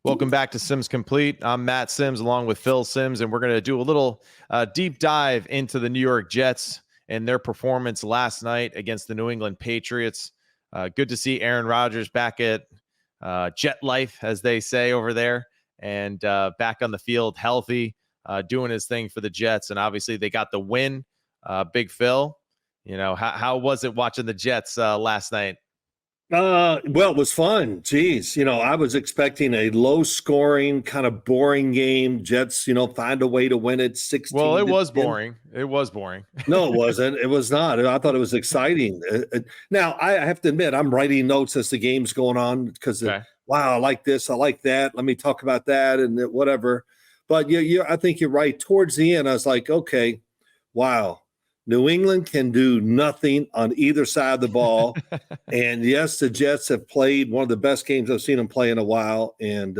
Welcome back to Sims Complete. I'm Matt Sims along with Phil Sims, and we're going to do a little deep dive into the New York Jets and their performance last night against the New England Patriots. Good to see Aaron Rodgers back at Jet Life, as they say over there, and back on the field healthy, doing his thing for the Jets. And obviously they got the win. Big Phil, how was it watching the Jets last night? Well, it was fun. Jeez, I was expecting a low-scoring, kind of boring game. Jets, find a way to win it 16. Well, it was 10. boring. It was boring. No, it wasn't. It was not. I thought it was exciting. Now, I have to admit, I'm writing notes as the game's going on because, Okay. wow, I like this, I like that. Let me talk about that and whatever. But I think you're right. Towards the end, I was like, okay, wow. New England can do nothing on either side of the ball. And yes, the Jets have played one of the best games I've seen them play in a while. And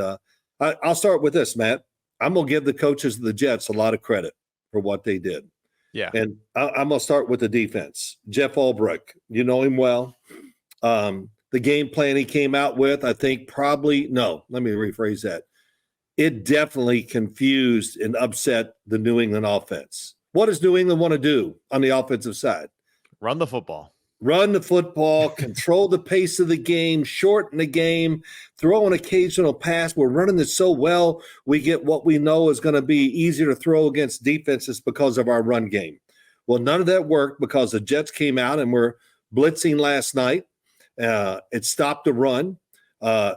I'll start with this, Matt. I'm going to give the coaches of the Jets a lot of credit for what they did. Yeah. And I'm going to start with the defense. Jeff Ulbrich, you know him well. The game plan he came out with, I think let me rephrase that. It definitely confused and upset the New England offense. What does New England want to do on the offensive side? Run the football. Run the football, control the pace of the game, shorten the game, throw an occasional pass. We're running it so well, we get what we know is going to be easier to throw against defenses because of our run game. Well, none of that worked because the Jets came out and were blitzing last night. It stopped the run,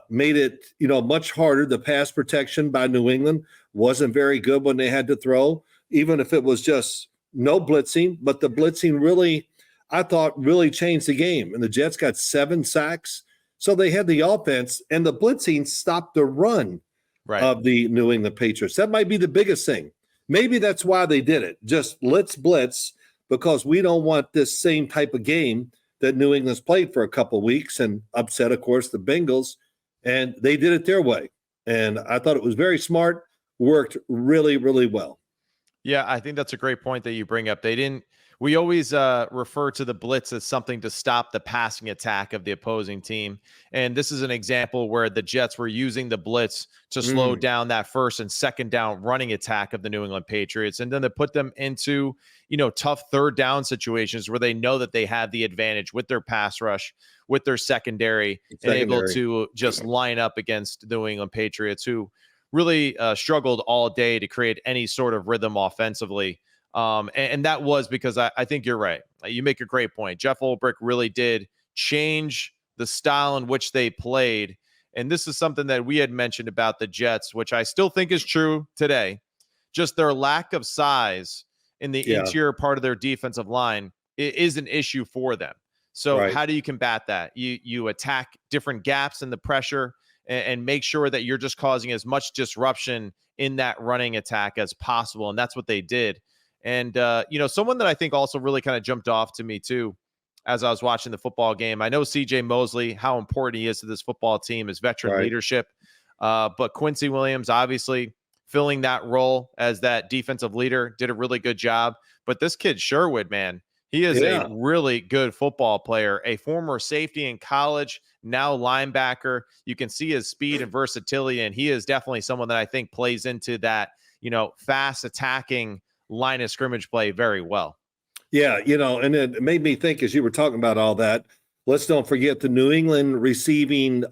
made it much harder. The pass protection by New England wasn't very good when they had to throw, even if it was just no blitzing. But the blitzing really, I thought, really changed the game. And the Jets got 7 sacks. So they had the offense, and the blitzing stopped the run of the New England Patriots. That might be the biggest thing. Maybe that's why they did it. Just blitz, because we don't want this same type of game that New England's played for a couple of weeks and upset, of course, the Bengals. And they did it their way. And I thought it was very smart, worked really, really well. Yeah, I think that's a great point that you bring up. We always refer to the blitz as something to stop the passing attack of the opposing team. And this is an example where the Jets were using the blitz to slow down that first and second down running attack of the New England Patriots. And then to put them into, tough third down situations where they know that they have the advantage with their pass rush, with their secondary. And able to just line up against the New England Patriots, who really struggled all day to create any sort of rhythm offensively. And that was because I think you're right. You make a great point. Jeff Ulbrich really did change the style in which they played. And this is something that we had mentioned about the Jets, which I still think is true today. Just their lack of size in the interior part of their defensive line is an issue for them. So how do you combat that? You attack different gaps in the pressure and make sure that you're just causing as much disruption in that running attack as possible. And that's what they did. And, someone that I think also really kind of jumped off to me too, as I was watching the football game. I know CJ Mosley, how important he is to this football team, his veteran leadership. But Quincy Williams, obviously filling that role as that defensive leader, did a really good job. But this kid, Sherwood, man, he is a really good football player, a former safety in college, now linebacker. You can see his speed and versatility, and he is definitely someone that I think plays into that, fast attacking line of scrimmage play very well. Yeah, and it made me think as you were talking about all that, let's don't forget the New England receiving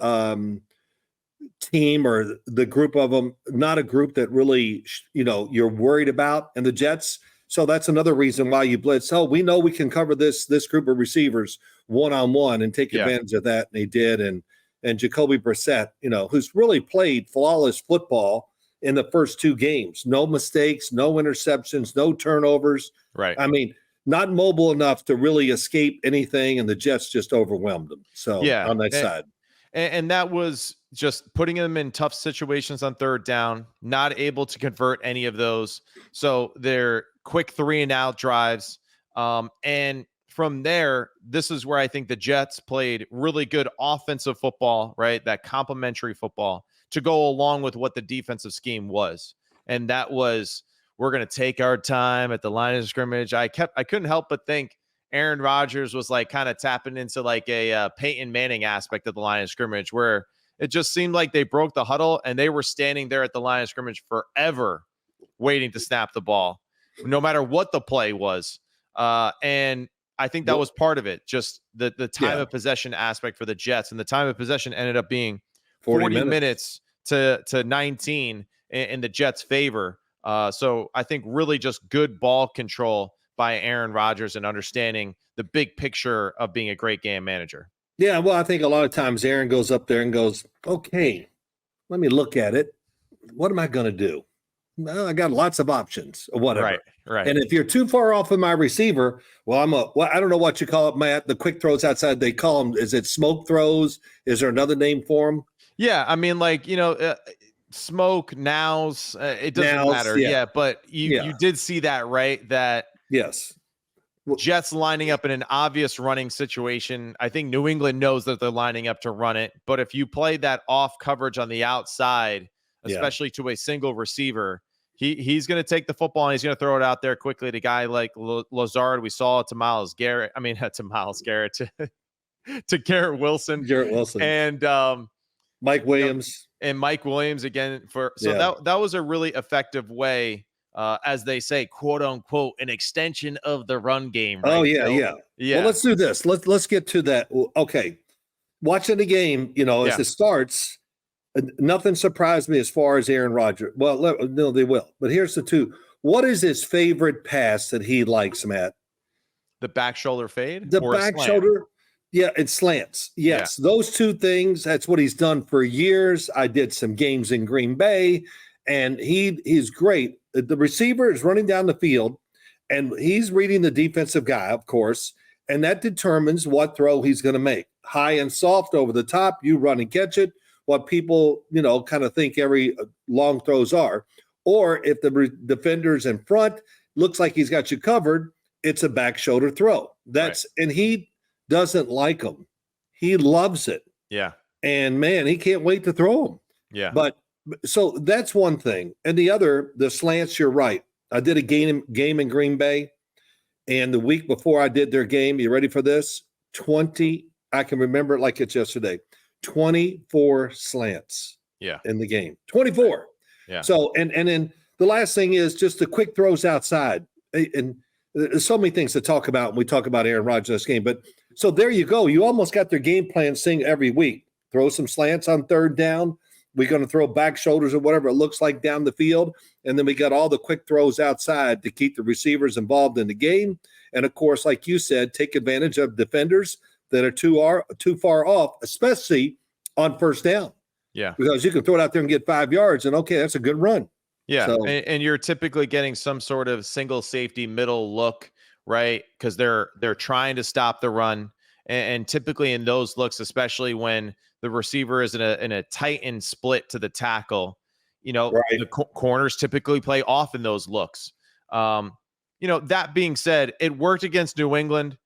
team, or the group of them, not a group that really, you're worried about. And the Jets, so that's another reason why you blitz. Oh, we know we can cover this group of receivers one-on-one and take advantage of that. And they did. And Jacoby Brissett, who's really played flawless football in the first 2 games. No mistakes, no interceptions, no turnovers. Right. I mean, not mobile enough to really escape anything, and the Jets just overwhelmed them. So on that side. And that was just putting them in tough situations on third down, not able to convert any of those. So they're quick 3-and-out drives. And from there, this is where I think the Jets played really good offensive football, right? That complementary football to go along with what the defensive scheme was. And that was, we're going to take our time at the line of scrimmage. I couldn't help but think Aaron Rodgers was like kind of tapping into like a Peyton Manning aspect of the line of scrimmage, where It just seemed like they broke the huddle and they were standing there at the line of scrimmage forever waiting to snap the ball, no matter what the play was. And I think that was part of it, just the time of possession aspect for the Jets. And the time of possession ended up being 40 minutes to 19 in the Jets' favor. So I think really just good ball control by Aaron Rodgers and understanding the big picture of being a great game manager. Yeah, well, I think a lot of times Aaron goes up there and goes, okay, let me look at it. What am I going to do? Well, I got lots of options or whatever. Right. And if you're too far off of my receiver, well, I don't know what you call it, Matt. The quick throws outside, they call them, is it smoke throws? Is there another name for them? Yeah, I mean, like, smoke, nows, it doesn't matter. Yeah, but you did see that, right? That yes. Jets lining up in an obvious running situation. I think New England knows that they're lining up to run it. But if you play that off coverage on the outside, especially to a single receiver, he's going to take the football and he's going to throw it out there quickly to a guy like Lazard. We saw it to Myles Garrett. I mean, to Myles Garrett, to Garrett Wilson. And Mike Williams. And Mike Williams again. That was a really effective way, as they say, quote unquote, an extension of the run game. Right? Oh, yeah. Well, let's do this. Let's get to that. Okay. Watching the game, as it starts, nothing surprised me as far as Aaron Rodgers. Well, no, they will. But here's the two. What is his favorite pass that he likes, Matt? The back shoulder fade? The back shoulder. Yeah, it slants. Yes, those two things. That's what he's done for years. I did some games in Green Bay, and he's great. The receiver is running down the field, and he's reading the defensive guy, of course, and that determines what throw he's going to make. High and soft over the top, you run and catch it. What people, kind of think every long throws are. Or if the defender's in front, looks like he's got you covered, it's a back shoulder throw. And he doesn't like them. He loves it. Yeah. And man, he can't wait to throw them. Yeah. But so that's one thing. And the other, the slants, you're right. I did a game in Green Bay. And the week before I did their game, you ready for this? I can remember it like it's yesterday. 24 slants in the game. 24. Yeah. So, and then the last thing is just the quick throws outside. And there's so many things to talk about when we talk about Aaron Rodgers this game. But so there you go. You almost got their game plan synced every week. Throw some slants on third down. We're going to throw back shoulders or whatever it looks like down the field. And then we got all the quick throws outside to keep the receivers involved in the game. And, of course, like you said, take advantage of defenders that are too far off, especially on first down. Yeah. Because you can throw it out there and get 5 yards, and, okay, that's a good run. Yeah, so, and you're typically getting some sort of single safety middle look, right? Because they're trying to stop the run. And typically in those looks, especially when the receiver is in a tightened split to the tackle, the corners typically play off in those looks. That being said, it worked against New England.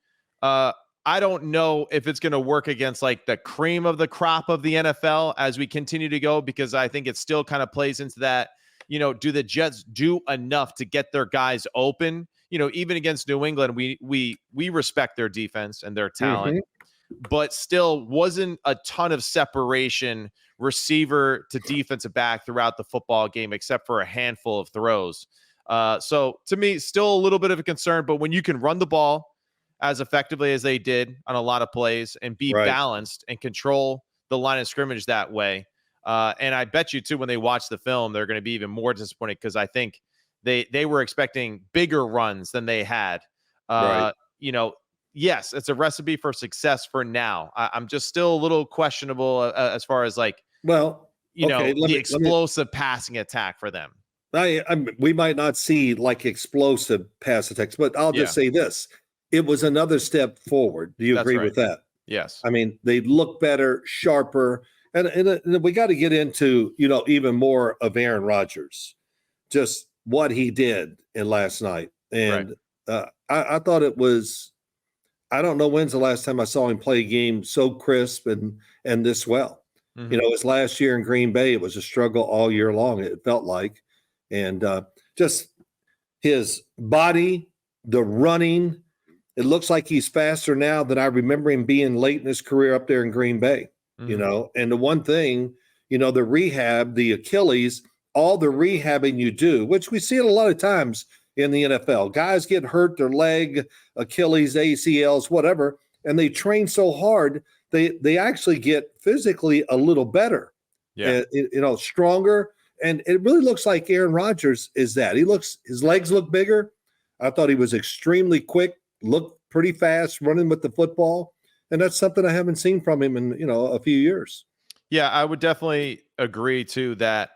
I don't know if it's going to work against like the cream of the crop of the NFL as we continue to go, because I think it still kind of plays into that, do the Jets do enough to get their guys open? Even against New England, we respect their defense and their talent, but still wasn't a ton of separation receiver to defensive back throughout the football game, except for a handful of throws. So to me, still a little bit of a concern, but when you can run the ball as effectively as they did on a lot of plays and be balanced and control the line of scrimmage that way. And I bet you too, when they watch the film, they're going to be even more disappointed, because I think they were expecting bigger runs than they had. Yes, it's a recipe for success for now. I'm just still a little questionable as far as like, the explosive passing attack for them. We might not see like explosive pass attacks, but I'll just say this. It was another step forward. Do you agree with that? Yes. I mean, they look better, sharper. And we got to get into, even more of Aaron Rodgers, just what he did in last night. And I thought it was, I don't know when's the last time I saw him play a game so crisp and this well. His last year in Green Bay, it was a struggle all year long, it felt like. And just his body, the running, it looks like he's faster now than I remember him being late in his career up there in Green Bay. Mhm. And the one thing, the rehab, the Achilles, all the rehabbing you do, which we see it a lot of times in the NFL. Guys get hurt, their leg, Achilles, ACLs, whatever, and they train so hard, they actually get physically a little better, Yeah. stronger. And it really looks like Aaron Rodgers is that. His legs look bigger. I thought he was extremely quick, looked pretty fast, running with the football. And that's something I haven't seen from him in, a few years. Yeah, I would definitely agree too that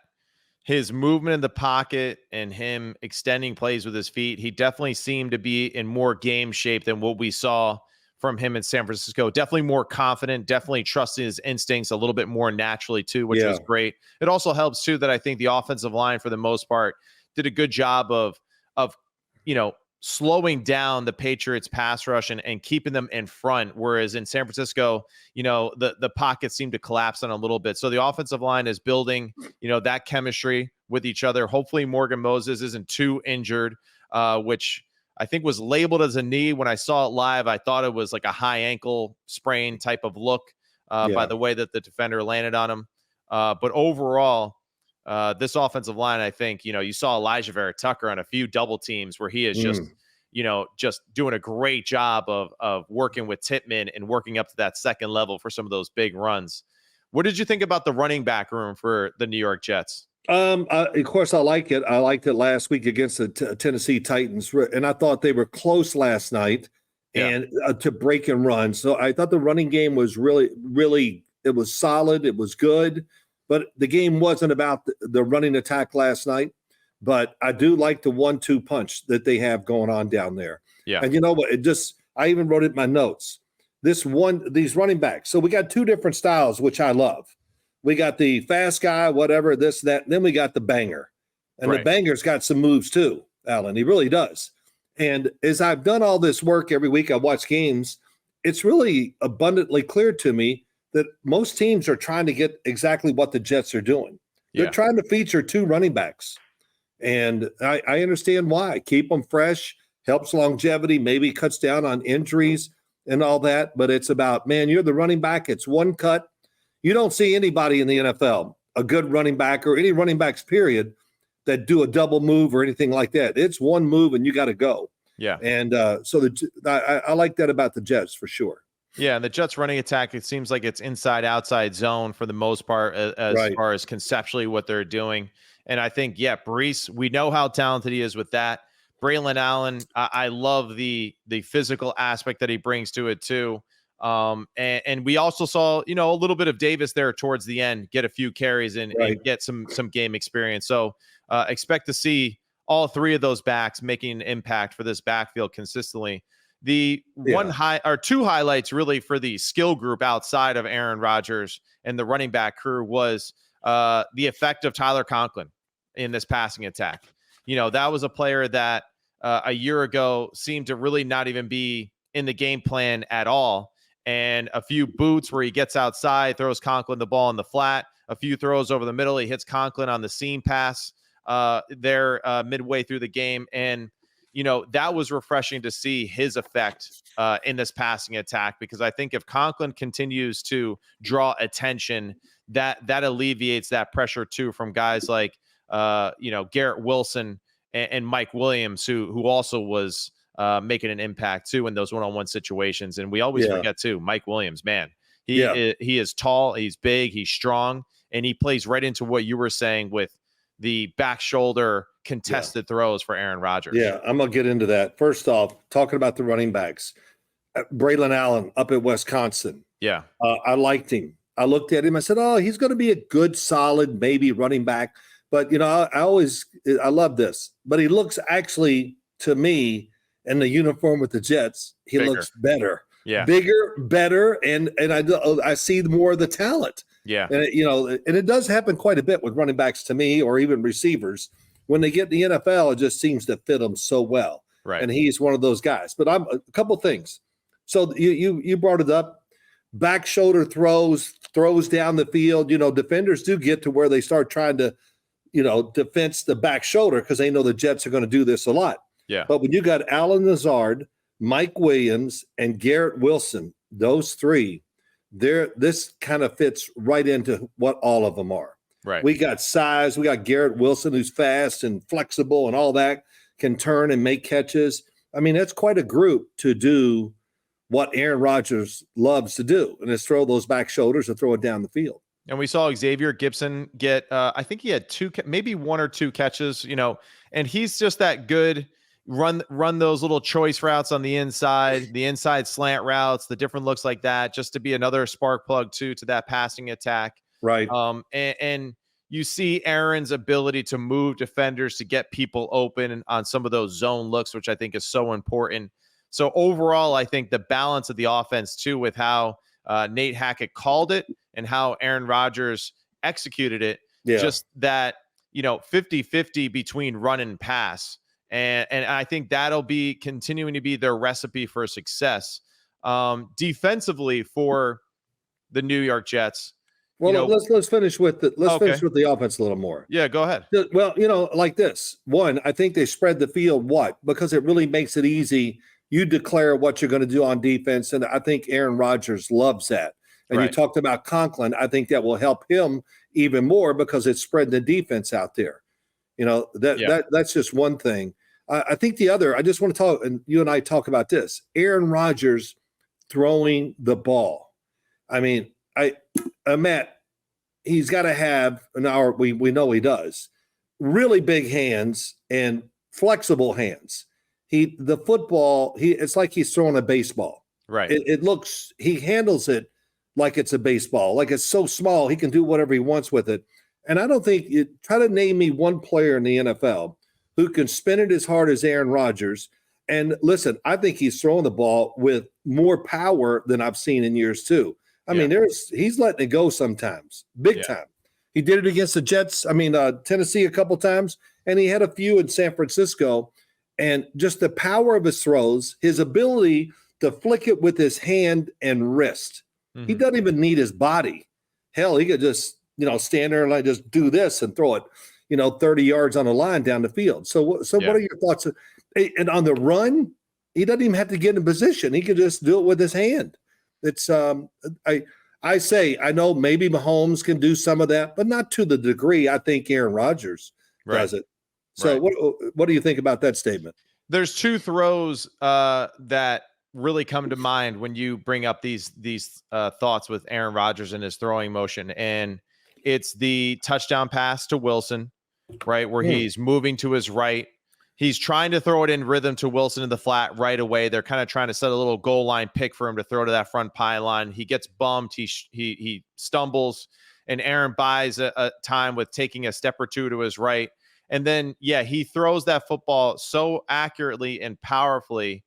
his movement in the pocket and him extending plays with his feet, he definitely seemed to be in more game shape than what we saw from him in San Francisco. Definitely more confident, definitely trusting his instincts a little bit more naturally too, which Yeah. was great. It also helps too that I think the offensive line for the most part did a good job of you know slowing down the Patriots pass rush and keeping them in front, whereas in San Francisco, the pocket seemed to collapse on a little bit. So the offensive line is building that chemistry with each other. Hopefully Morgan Moses isn't too injured, which I think was labeled as a knee. When I saw it live, I thought it was like a high ankle sprain type of look by Yeah. the way that the defender landed on him. But overall, this offensive line, I think, you saw Elijah Vera Tucker on a few double teams where he is just doing a great job of working with Tippmann and working up to that second level for some of those big runs. What did you think about the running back room for the New York Jets? Of course, I like it. I liked it last week against the Tennessee Titans, and I thought they were close last night Yeah. and to break and run. So I thought the running game was really, really, it was solid. It was good, but the game wasn't about the running attack last night. But I do like the 1-2 punch that they have going on down there. Yeah. And you know what? I even wrote it in my notes. These running backs. So we got two different styles, which I love. We got the fast guy, whatever, this, that. Then we got the banger. And Right. the banger's got some moves too, Alan. He really does. And as I've done all this work every week, I watch games, it's really abundantly clear to me that most teams are trying to get exactly what the Jets are doing. They're Yeah. trying to feature two running backs. And I understand why. Keep them fresh, helps longevity, maybe cuts down on injuries and all that. But it's about, man, you're the running back. It's one cut. You don't see anybody in the NFL, a good running back or any running backs, period, that do a double move or anything like that. It's one move and you got to go. Yeah. And so I like that about the Jets for sure. Yeah, and the Jets running attack, it seems like it's inside outside zone for the most part as Right. far as conceptually what they're doing. And I think, Breece, we know how talented he is with that. Braylon Allen, I love the physical aspect that he brings to it too. And we also saw, a little bit of Davis there towards the end, get a few carries and get some game experience. So expect to see all three of those backs making an impact for this backfield consistently. The two highlights really for the skill group outside of Aaron Rodgers and the running back crew was the effect of Tyler Conklin in this passing attack. That was a player that a year ago seemed to really not even be in the game plan at all. And a few boots where he gets outside, throws Conklin the ball in the flat, a few throws over the middle. He hits Conklin on the seam pass there midway through the game. And that was refreshing to see his effect in this passing attack, because I think if Conklin continues to draw attention, that alleviates that pressure too from guys like Garrett Wilson and Mike Williams, who also was making an impact too in those one-on-one situations. And we always forget too, Mike Williams, man, he is tall, he's big, he's strong, and he plays right into what you were saying with the back shoulder contested throws for Aaron Rodgers. Yeah, I'm going to get into that. First off, talking about the running backs, Braylon Allen up at Wisconsin. Yeah. I liked him. I looked at him. I said, oh, he's going to be a good, solid, maybe running back. But, I love this. But he looks actually, to me, in the uniform with the Jets, he looks better. Yeah. Bigger, better, and I see more of the talent. Yeah. And, and it does happen quite a bit with running backs to me, or even receivers. When they get in the NFL, it just seems to fit them so well. Right. And he's one of those guys. But a couple things. So you brought it up. Back shoulder throws down the field. Defenders do get to where they start trying to, defense the back shoulder because they know the Jets are going to do this a lot. Yeah. But when you got Alan Lazard, Mike Williams, and Garrett Wilson, those three, this kind of fits right into what all of them are. Right. We got size. We got Garrett Wilson, who's fast and flexible and all that, can turn and make catches. I mean, that's quite a group to do what Aaron Rodgers loves to do, and is throw those back shoulders and throw it down the field. And we saw Xavier Gibson get, I think he had maybe 1 or 2 catches, and he's just that good. Run those little choice routes on the inside slant routes, the different looks like that, just to be another spark plug to that passing attack. Right. And you see Aaron's ability to move defenders, to get people open on some of those zone looks, which I think is so important. So overall, I think the balance of the offense too, with how Nate Hackett called it and how Aaron Rodgers executed it, just that, 50-50 between run and pass. And I think that'll be continuing to be their recipe for success. Defensively for the New York Jets. Well, let's finish with finish with the offense a little more. Yeah, go ahead. Well, like this. One, I think they spread the field. What? Because it really makes it easy. You declare what you're going to do on defense, and I think Aaron Rodgers loves that. And You talked about Conklin. I think that will help him even more because it's spread the defense out there. That's just one thing. I think the other, I just want to talk, and you and I talk about this, Aaron Rodgers throwing the ball. I mean, Matt, he's got to have, we know he does, really big hands and flexible hands. It's like he's throwing a baseball. Right. It looks, he handles it like it's a baseball, like it's so small, he can do whatever he wants with it. And I don't think, try to name me one player in the NFL who can spin it as hard as Aaron Rodgers. And listen, I think he's throwing the ball with more power than I've seen in years too. I mean, he's letting it go sometimes, big time. He did it against the Jets, Tennessee a couple times, and he had a few in San Francisco. And just the power of his throws, his ability to flick it with his hand and wrist. Mm-hmm. He doesn't even need his body. Hell, he could just, stand there and like just do this and throw it, 30 yards on a line down the field. So what are your thoughts? And on the run, he doesn't even have to get in position. He can just do it with his hand. It's I say, I know maybe Mahomes can do some of that, but not to the degree I think Aaron Rodgers does it. So what do you think about that statement? There's 2 throws that really come to mind when you bring up these thoughts with Aaron Rodgers and his throwing motion. And it's the touchdown pass to Wilson, right, where he's moving to his right. He's trying to throw it in rhythm to Wilson in the flat right away. They're kind of trying to set a little goal line pick for him to throw to that front pylon. He gets bumped. He stumbles, and Aaron buys a time with taking a step or two to his right. And then, he throws that football so accurately and powerfully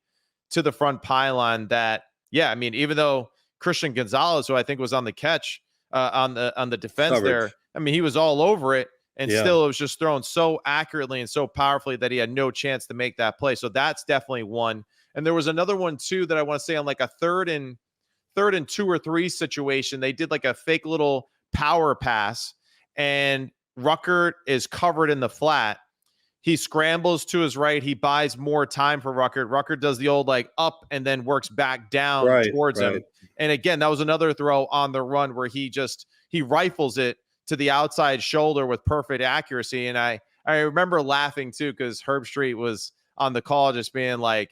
to the front pylon that, even though Christian Gonzalez, who I think was on the catch, on the defense there, he was all over it. And still, it was just thrown so accurately and so powerfully that he had no chance to make that play. So that's definitely one. And there was another one too that I want to say on like a third and 2 or 3 situation. They did like a fake little power pass, and Ruckert is covered in the flat. He scrambles to his right. He buys more time for Ruckert. Ruckert does the old like up and then works back down towards him. And again, that was another throw on the run where he rifles it to the outside shoulder with perfect accuracy. And I remember laughing too, because Herb Street was on the call just being like,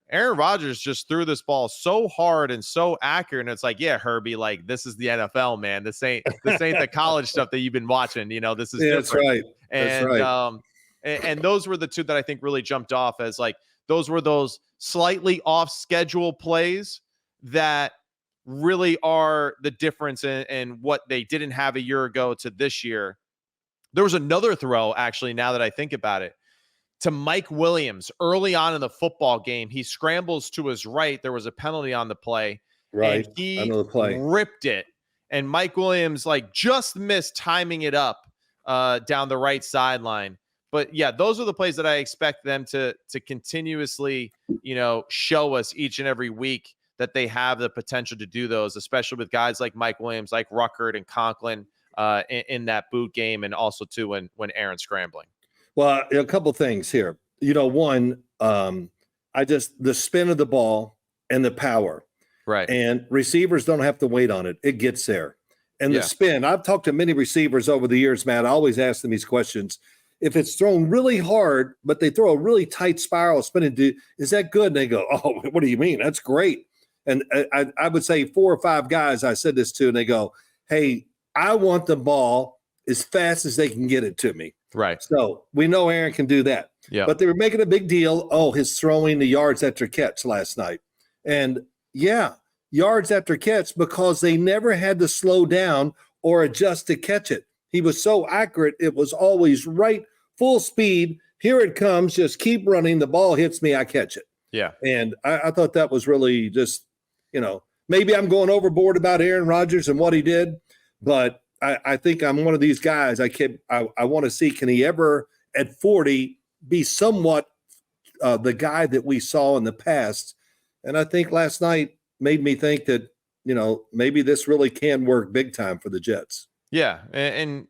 Aaron Rodgers just threw this ball so hard and so accurate. And it's like, Herbie, like this is the NFL, man. This ain't the college stuff that you've been watching. This is different. That's right. And and those were the 2 that I think really jumped off as like those were those slightly off schedule plays that really are the difference in what they didn't have a year ago to this year. There was another throw, actually, now that I think about it, to Mike Williams early on in the football game. He scrambles to his right. There was a penalty on the play. Right. And he ripped it. And Mike Williams just missed timing it up down the right sideline. But those are the plays that I expect them to continuously, show us each and every week that they have the potential to do those, especially with guys like Mike Williams, like Ruckert and Conklin in that boot game, and also too when Aaron's scrambling. Well, a couple things here. One, the spin of the ball and the power. Right. And receivers don't have to wait on it. It gets there. And the Yeah. spin, I've talked to many receivers over the years, Matt. I always ask them these questions. If it's thrown really hard, but they throw a really tight spiral spinning, is that good? And they go, oh, what do you mean? That's great. And I would say 4 or 5 guys I said this to, and they go, hey, I want the ball as fast as they can get it to me. Right. So we know Aaron can do that. Yeah. But they were making a big deal. Oh, his throwing the yards after catch last night. And yeah, yards after catch because they never had to slow down or adjust to catch it. He was so accurate. It was always right, full speed. Here it comes. Just keep running. The ball hits me. I catch it. Yeah. And I thought that was really just, maybe I'm going overboard about Aaron Rodgers and what he did, but I think I'm one of these guys. I want to see, can he ever at 40 be somewhat the guy that we saw in the past? And I think last night made me think that, maybe this really can work big time for the Jets. Yeah. And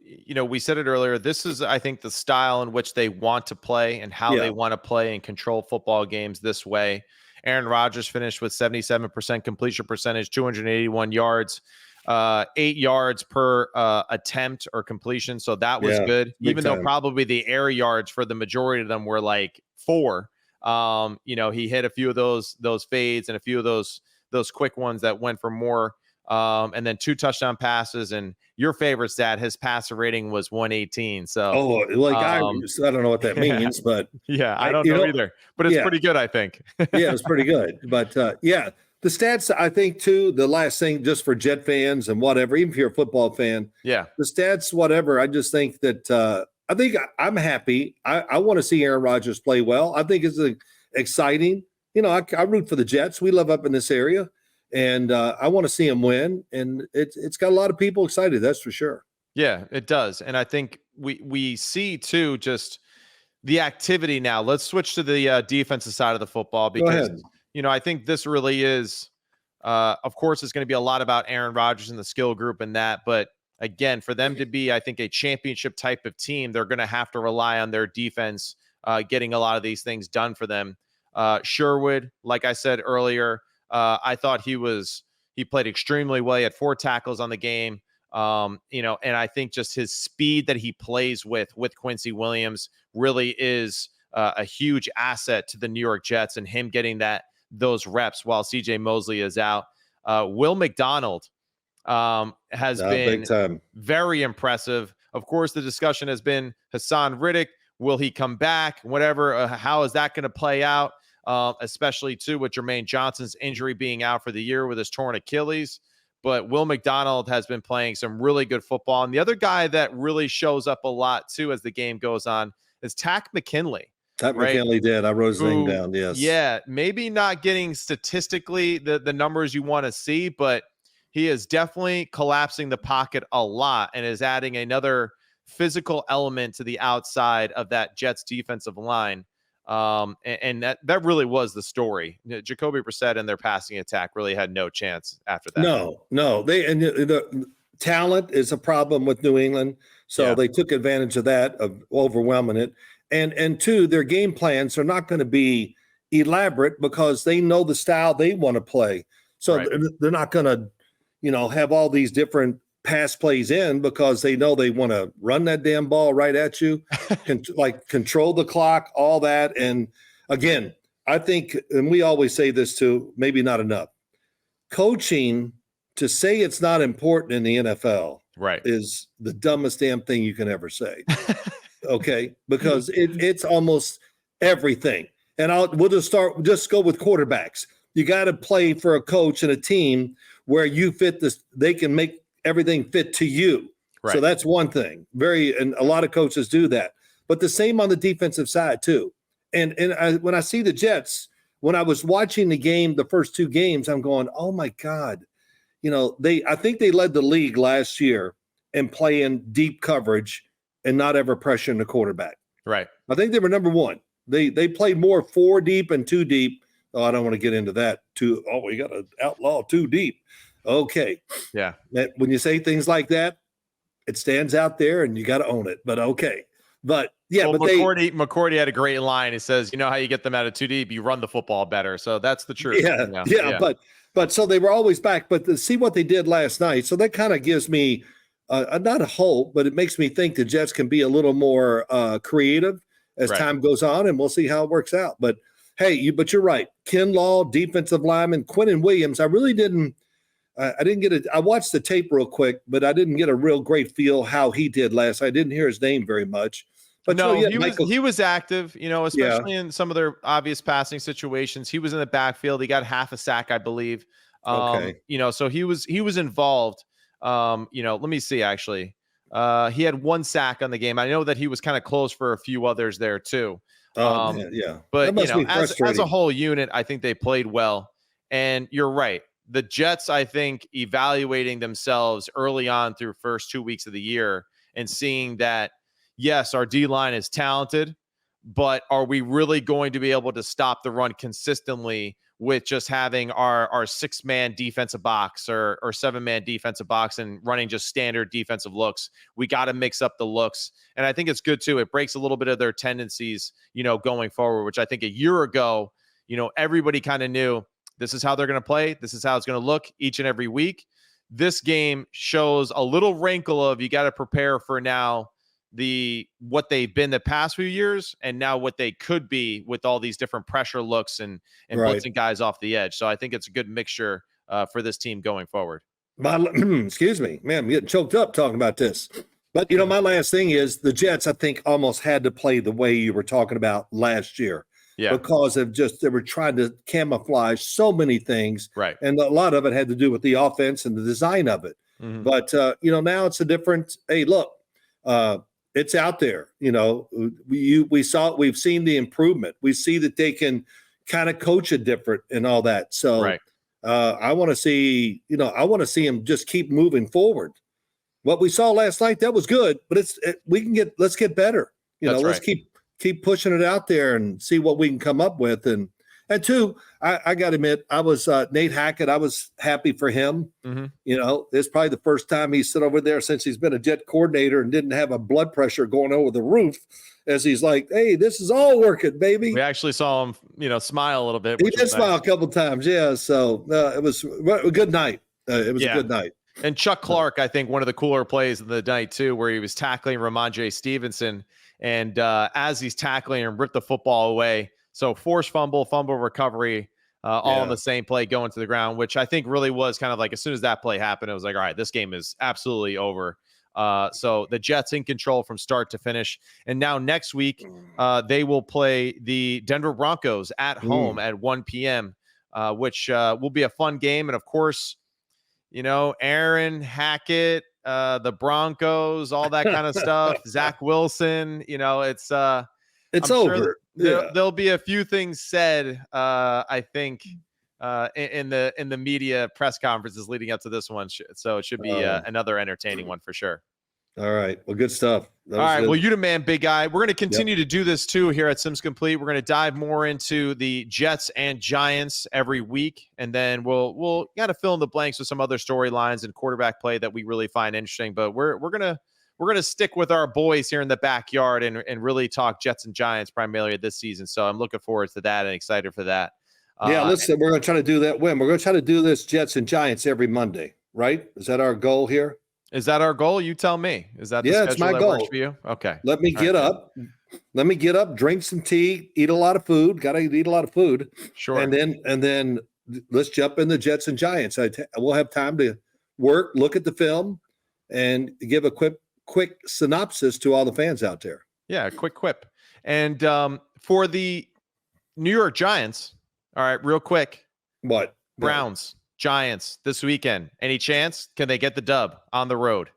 we said it earlier. This is, I think, the style in which they want to play and how they want to play and control football games this way. Aaron Rodgers finished with 77% completion percentage, 281 yards, 8 yards per attempt or completion. So that was good, even though probably the air yards for the majority of them were like 4. He hit a few of those fades and a few of those quick ones that went for more. And then 2 touchdown passes, and your favorite stat, his passer rating was 118. So, I don't know what that means, but I don't know either, but it's pretty good, I think. Yeah, it's pretty good. But the stats, I think too, the last thing just for Jet fans and whatever, even if you're a football fan, the stats, whatever, I just think that, I think I'm happy. I want to see Aaron Rodgers play well. I think it's exciting. I root for the Jets. We live up in this area. And I want to see him win, and it's got a lot of people excited. That's for sure. Yeah, it does, and I think we see too just the activity now. Let's switch to the defensive side of the football because I think this really is, of course, it's going to be a lot about Aaron Rodgers and the skill group and that. But again, for them to be, I think, a championship type of team, they're going to have to rely on their defense getting a lot of these things done for them. Sherwood, like I said earlier. I thought he played extremely well. He had 4 tackles on the game. And I think just his speed that he plays with Quincy Williams really is a huge asset to the New York Jets and him getting those reps while CJ Mosley is out. Will McDonald has been very impressive. Of course, the discussion has been Hassan Riddick. Will he come back? Whatever. How is that going to play out? Especially too with Jermaine Johnson's injury being out for the year with his torn Achilles. But Will McDonald has been playing some really good football. And the other guy that really shows up a lot too as the game goes on is Takk McKinley. McKinley did. I wrote his name down. Yes. Yeah. Maybe not getting statistically the numbers you want to see, but he is definitely collapsing the pocket a lot and is adding another physical element to the outside of that Jets defensive line. And that really was the story. Jacoby Brissett and their passing attack really had no chance after that. No, the talent is a problem with New England, so they took advantage of that, of overwhelming it. And 2, their game plans are not going to be elaborate because they know the style they want to play. So they're not going to, have all these different pass plays in because they know they want to run that damn ball right at you, control the clock, all that. And again, I think, and we always say this too, maybe not enough, coaching, to say it's not important in the NFL is the dumbest damn thing you can ever say. Okay. Because it's almost everything. And we'll just go with quarterbacks. You got to play for a coach and a team where you fit this, they can make everything fit to you. So that's one thing. And a lot of coaches do that. But the same on the defensive side too. And when I see the Jets, when I was watching the game, the first 2 games, I'm going, oh my God. I think they led the league last year in playing deep coverage and not ever pressuring the quarterback. Right. I think they were number 1. They played more 4 deep and 2 deep. Oh, I don't want to get into that. We got to outlaw 2 deep. Okay. Yeah. When you say things like that, it stands out there and you got to own it. But okay. But yeah, Well, but McCourty had a great line. He says, "You know how you get them out of too deep? You run the football better." So that's the truth. yeah, You know? yeah, Yeah. but so they were always back. But to see what they did last night, so that kind of gives me not a hope, but it makes me think the Jets can be a little more creative as Right. time goes on, and we'll see how it works out. But hey, but you're right. Ken Law, defensive lineman, Quentin Williams. I really didn't. I didn't get it. I watched the tape real quick, but I didn't get a real great feel how he did last. I didn't hear his name very much. But No, yeah, he was active, yeah, especially in some of their obvious passing situations. He was in the backfield. He got half a sack, I believe. okay, So he was involved. Let me see actually. He had one sack on the game. I know that he was kind of close for a few others there too. man, yeah, that But must be as a frustrating. whole unit, I think they played well. And you're right. The Jets, I think, evaluating themselves early on through first 2 weeks of the year and seeing that, yes, our D line is talented, but are we really going to be able to stop the run consistently with just having our 6-man defensive box or 7-man defensive box and running just standard defensive looks? We got to mix up the looks. And I think it's good too. It breaks a little bit of their tendencies, going forward, which I think a year ago, everybody kind of knew this is how they're going to play. This is how it's going to look each and every week. This game shows a little wrinkle of you got to prepare for now what they've been the past few years and now what they could be with all these different pressure looks and Right. blitzing guys off the edge. So I think it's a good mixture for this team going forward. Excuse me, man, I'm getting choked up talking about this. But my last thing is the Jets, I think, almost had to play the way you were talking about last year. Yeah. Because they were trying to camouflage so many things. Right. And a lot of it had to do with the offense and the design of it. Mm-hmm. But, now it's a different, hey, look, it's out there. We've seen the improvement. We see that they can kind of coach it different and all that. So right. I want to see him just keep moving forward. What we saw last night, that was good, but let's get better. Let's keep pushing it out there and see what we can come up with. And two, I got to admit, I was Nate Hackett. I was happy for him. Mm-hmm. It's probably the first time he's sit over there since he's been a Jet coordinator and didn't have a blood pressure going over the roof as he's like, hey, this is all working, baby. We actually saw him, smile a little bit. He did smile a couple times. Yeah. So it was a good night. It was a good night. And Chuck Clark, I think one of the cooler plays of the night too, where he was tackling Ramondre Stevenson. And as he's tackling him, ripped the football away. So forced fumble recovery, all in the same play going to the ground, which I think really was kind of like as soon as that play happened, it was like, all right, this game is absolutely over. So the Jets in control from start to finish. And now next week, they will play the Denver Broncos at home at 1 p.m., which will be a fun game. And of course, Aaron Hackett, the Broncos, all that kind of stuff. Zach Wilson, it's over. Sure there'll be a few things said, I think, in the media press conferences leading up to this one. So it should be another entertaining one for sure. All right. Well, good stuff. All right. Good. Well, you the man, big guy. We're going to continue to do this too here at Sims Complete. We're going to dive more into the Jets and Giants every week, and then we'll kind of fill in the blanks with some other storylines and quarterback play that we really find interesting. But we're gonna stick with our boys here in the backyard and really talk Jets and Giants primarily this season. So I'm looking forward to that and excited for that. Listen, we're going to try to do that. We're going to try to do this Jets and Giants every Monday, right? Is that our goal here? Is that our goal? You tell me. Is that the schedule it's my that goal. Works for you? Okay. Let me get up, drink some tea, eat a lot of food. Got to eat a lot of food. Sure. And then let's jump in the Jets and Giants. We'll have time to work, look at the film, and give a quick synopsis to all the fans out there. Yeah, quick quip. And for the New York Giants, all right, real quick. What? Browns, Giants this weekend. Any chance? Can they get the dub on the road?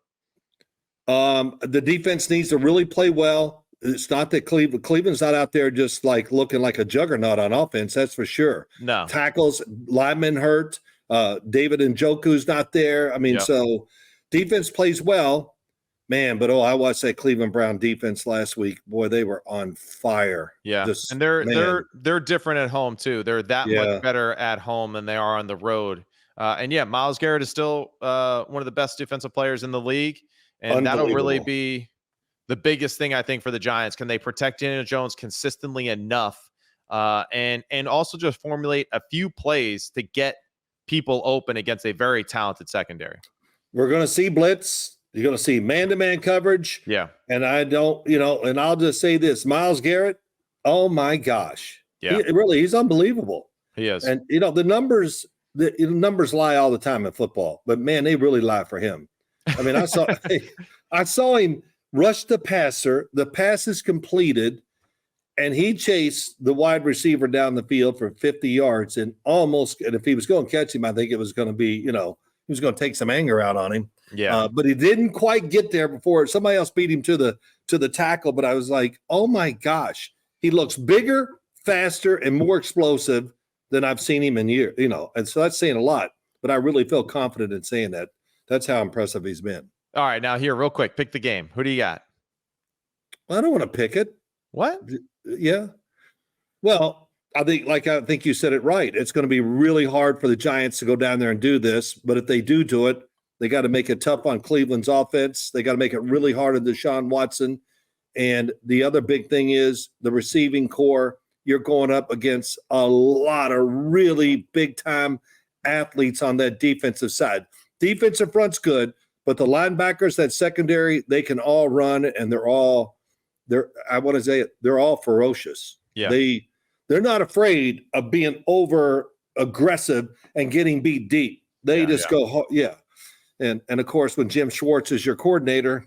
The defense needs to really play well. It's not that Cleveland's not out there just like looking like a juggernaut on offense. That's for sure. No tackles, linemen hurt. David Njoku's not there. I mean, So defense plays well, man. But I watched that Cleveland Brown defense last week. Boy, they were on fire. Yeah, and they're different at home too. They're that much better at home than they are on the road. And Myles Garrett is still one of the best defensive players in the league, and that'll really be the biggest thing I think for the Giants. Can they protect Daniel Jones consistently enough, and also just formulate a few plays to get people open against a very talented secondary? We're going to see blitz. You're going to see man-to-man coverage. Yeah. And I don't, and I'll just say this, Myles Garrett, oh my gosh. Yeah. He's unbelievable. He is. And, the numbers lie all the time in football, but man, they really lie for him. I mean, I saw him rush the passer. The pass is completed, and he chased the wide receiver down the field for 50 yards and if he was going to catch him, I think it was going to be, he was going to take some anger out on him. Yeah. But he didn't quite get there before somebody else beat him to the tackle. But I was like, oh my gosh, he looks bigger, faster, and more explosive than I've seen him in years, and so that's saying a lot, but I really feel confident in saying that. That's how impressive he's been. All right, now here, real quick, pick the game. Who do you got? Well, I don't want to pick it. What? Yeah. Well, I think you said it right. It's going to be really hard for the Giants to go down there and do this, but if they do it, they got to make it tough on Cleveland's offense. They got to make it really hard on Deshaun Watson. And the other big thing is the receiving core. You're going up against a lot of really big-time athletes on that defensive side. Defensive front's good, but the linebackers, that secondary, they can all run, and they're all ferocious. Yeah. They're not afraid of being over aggressive and getting beat deep. They go, yeah. And of course, when Jim Schwartz is your coordinator,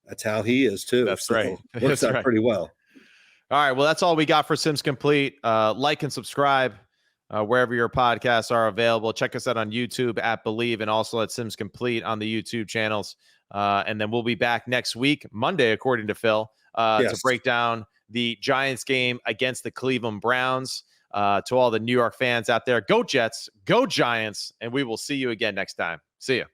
that's how he is too. That's right. Works out pretty well. All right. Well, that's all we got for Sims Complete. Like and subscribe wherever your podcasts are available. Check us out on YouTube at Believe and also at Sims Complete on the YouTube channels. And then we'll be back next week, Monday, according to Phil, to break down the Giants game against the Cleveland Browns. To all the New York fans out there, go Jets, go Giants, and we will see you again next time. See ya.